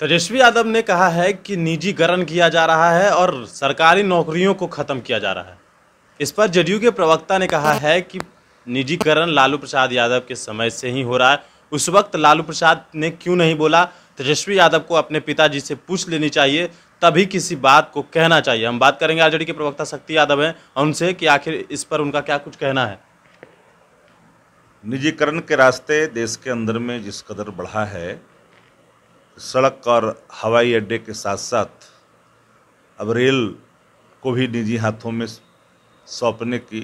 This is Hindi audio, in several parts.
तेजस्वी यादव ने कहा है कि निजीकरण किया जा रहा है और सरकारी नौकरियों को खत्म किया जा रहा है। इस पर जदयू के प्रवक्ता ने कहा है कि निजीकरण लालू प्रसाद यादव के समय से ही हो रहा है। उस वक्त लालू प्रसाद ने क्यों नहीं बोला? तेजस्वी यादव को अपने पिताजी से पूछ लेनी चाहिए, तभी किसी बात को कहना चाहिए। हम बात करेंगे आरजेडी के प्रवक्ता शक्ति यादव हैं उनसे कि आखिर इस पर उनका क्या कुछ कहना है। निजीकरण के रास्ते देश के अंदर में जिस कदर बढ़ा है, सड़क और हवाई अड्डे के साथ साथ अब रेल को भी निजी हाथों में सौंपने की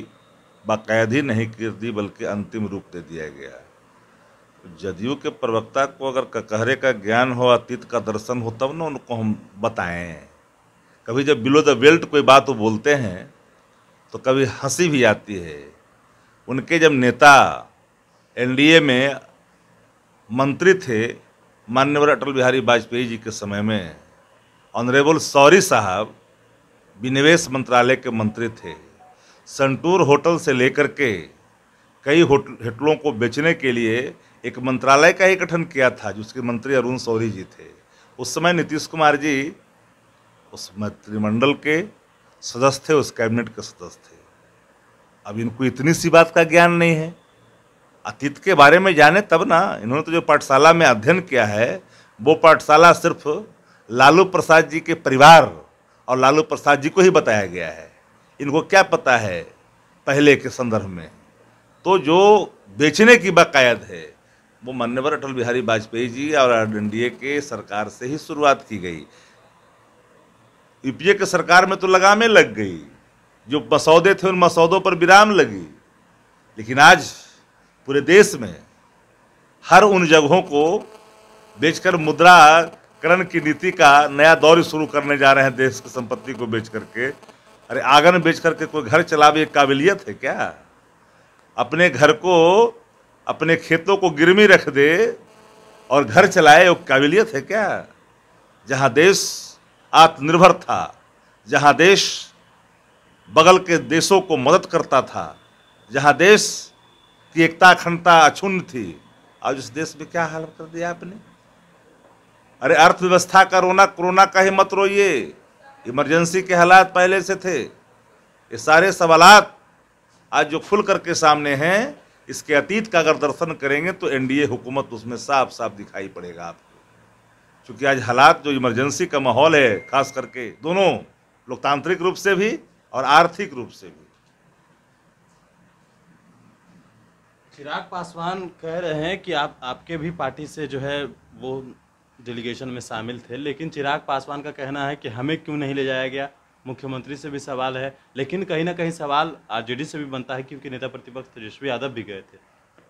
बाकायदगी नहीं कर दी, बल्कि अंतिम रूप दे दिया गया है। जदयू के प्रवक्ता को अगर ककहरे का ज्ञान हो, अतीत का दर्शन हो, तब ना उनको हम बताएं। कभी जब बिलो द बेल्ट कोई बात वो बोलते हैं तो कभी हंसी भी आती है। उनके जब नेता एनडीए में मंत्री थे, माननीय अटल बिहारी वाजपेयी जी के समय में ऑनरेबल शौरी साहब विनिवेश मंत्रालय के मंत्री थे। संटूर होटल से लेकर के कई होटलों को बेचने के लिए एक मंत्रालय का ही गठन किया था, जिसके मंत्री अरुण शौरी जी थे। उस समय नीतीश कुमार जी उस मंत्रिमंडल के सदस्य थे, उस कैबिनेट के सदस्य थे। अब इनको इतनी सी बात का ज्ञान नहीं है। अतीत के बारे में जाने तब ना। इन्होंने तो जो पाठशाला में अध्ययन किया है, वो पाठशाला सिर्फ लालू प्रसाद जी के परिवार और लालू प्रसाद जी को ही बताया गया है। इनको क्या पता है पहले के संदर्भ में? तो जो बेचने की बाकायद है वो माननीय अटल बिहारी वाजपेयी जी और एनडीए के सरकार से ही शुरुआत की गई। यूपीए के सरकार में तो लगामें लग गई, जो मसौदे थे उन मसौदों पर विराम लगी। लेकिन आज पूरे देश में हर उन जगहों को बेचकर मुद्राकरण की नीति का नया दौर शुरू करने जा रहे हैं। देश की संपत्ति को बेच करके, अरे आंगन बेच करके कोई घर चलावे काबिलियत है क्या? अपने घर को, अपने खेतों को गिरवी रख दे और घर चलाए, वो काबिलियत है क्या? जहां देश आत्मनिर्भर था, जहां देश बगल के देशों को मदद करता था, जहां देश की एकता अखंडता अक्षुण्ण थी, आज उस देश में क्या हाल कर दिया आपने? अरे अर्थव्यवस्था का रोना कोरोना का ही मत रोइए, इमरजेंसी के हालात पहले से थे। ये सारे सवालात आज जो खुल करके सामने हैं, इसके अतीत का अगर दर्शन करेंगे तो एनडीए हुकूमत उसमें साफ साफ दिखाई पड़ेगा आपको। क्योंकि आज हालात जो इमरजेंसी का माहौल है, खास करके दोनों लोकतांत्रिक रूप से भी और आर्थिक रूप से भी। चिराग पासवान कह रहे हैं कि आपके भी पार्टी से जो है वो डेलीगेशन में शामिल थे, लेकिन चिराग पासवान का कहना है कि हमें क्यों नहीं ले जाया गया। मुख्यमंत्री से भी सवाल है, लेकिन कहीं ना कहीं सवाल आरजेडी से भी बनता है, क्योंकि नेता प्रतिपक्ष तेजस्वी यादव भी गए थे।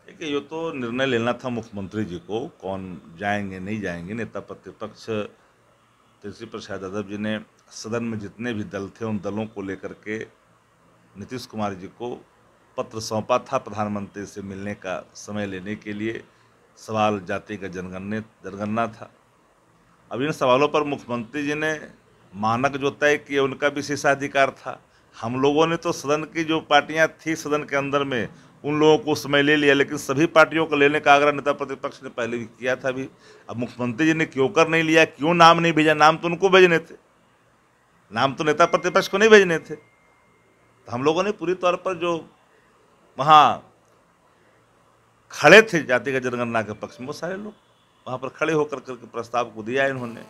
देखिए, ये तो निर्णय लेना था मुख्यमंत्री जी को, कौन जाएंगे नहीं जाएंगे। नेता प्रतिपक्ष तेजस्वी प्रसाद यादव जी ने सदन में जितने भी दल थे, उन दलों को लेकर के नीतीश कुमार जी को पत्र सौंपा था प्रधानमंत्री से मिलने का समय लेने के लिए। सवाल जातिगत जनगणना था। अब इन सवालों पर मुख्यमंत्री जी ने मानक जो तय किए, उनका विशेषाधिकार था। हम लोगों ने तो सदन की जो पार्टियां थी सदन के अंदर में, उन लोगों को समय ले लिया, लेकिन सभी पार्टियों को लेने का आग्रह नेता प्रतिपक्ष ने पहले भी किया था भी। अब मुख्यमंत्री जी ने क्यों कर नहीं लिया, क्यों नाम नहीं भेजा? नाम तो उनको भेजने थे, नाम तो नेता प्रतिपक्ष को नहीं भेजने थे। तो हम लोगों ने पूरी तौर पर जो वहाँ खड़े थे जातिगत जनगणना के पक्ष में, वो सारे लोग वहाँ पर खड़े होकर के प्रस्ताव को दिया इन्होंने।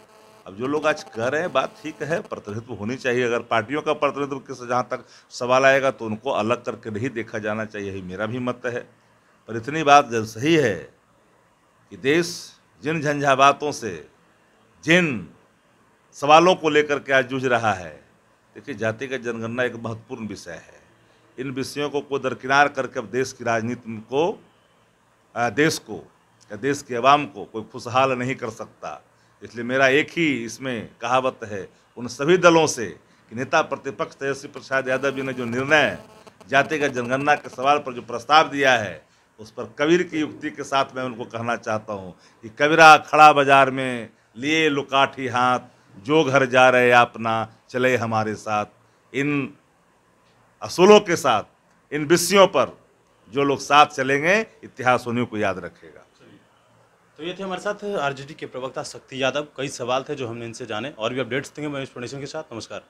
अब जो लोग आज कह रहे हैं बात ठीक है, प्रतिनिधित्व होनी चाहिए। अगर पार्टियों का प्रतिनिधित्व के जहाँ तक सवाल आएगा तो उनको अलग करके नहीं देखा जाना चाहिए, यही मेरा भी मत है। पर इतनी बात जब सही है कि देश जिन झंझावातों से, जिन सवालों को लेकर के आज जूझ रहा है, देखिए जातिगत जनगणना एक महत्वपूर्ण विषय है। इन विषयों को दरकिनार करके अब देश की राजनीति को, देश को या देश की आवाम को कोई खुशहाल नहीं कर सकता। इसलिए मेरा एक ही इसमें कहावत है उन सभी दलों से कि नेता प्रतिपक्ष तेजस्वी प्रसाद यादव जी ने जो निर्णय जातिगत जनगणना के सवाल पर जो प्रस्ताव दिया है, उस पर कबीर की युक्ति के साथ मैं उनको कहना चाहता हूँ कि कबीरा खड़ा बाजार में लिए लुकाठी हाथ, जो घर जा रहे अपना चले हमारे साथ। इन असूलों के साथ, इन विषयों पर जो लोग साथ चलेंगे, इतिहास उन्हीं को याद रखेगा। तो ये थे हमारे साथ आरजेडी के प्रवक्ता शक्ति यादव। कई सवाल थे जो हमने इनसे जाने, और भी अपडेट्स देंगे मैं इस फाउंडेशन के साथ। नमस्कार।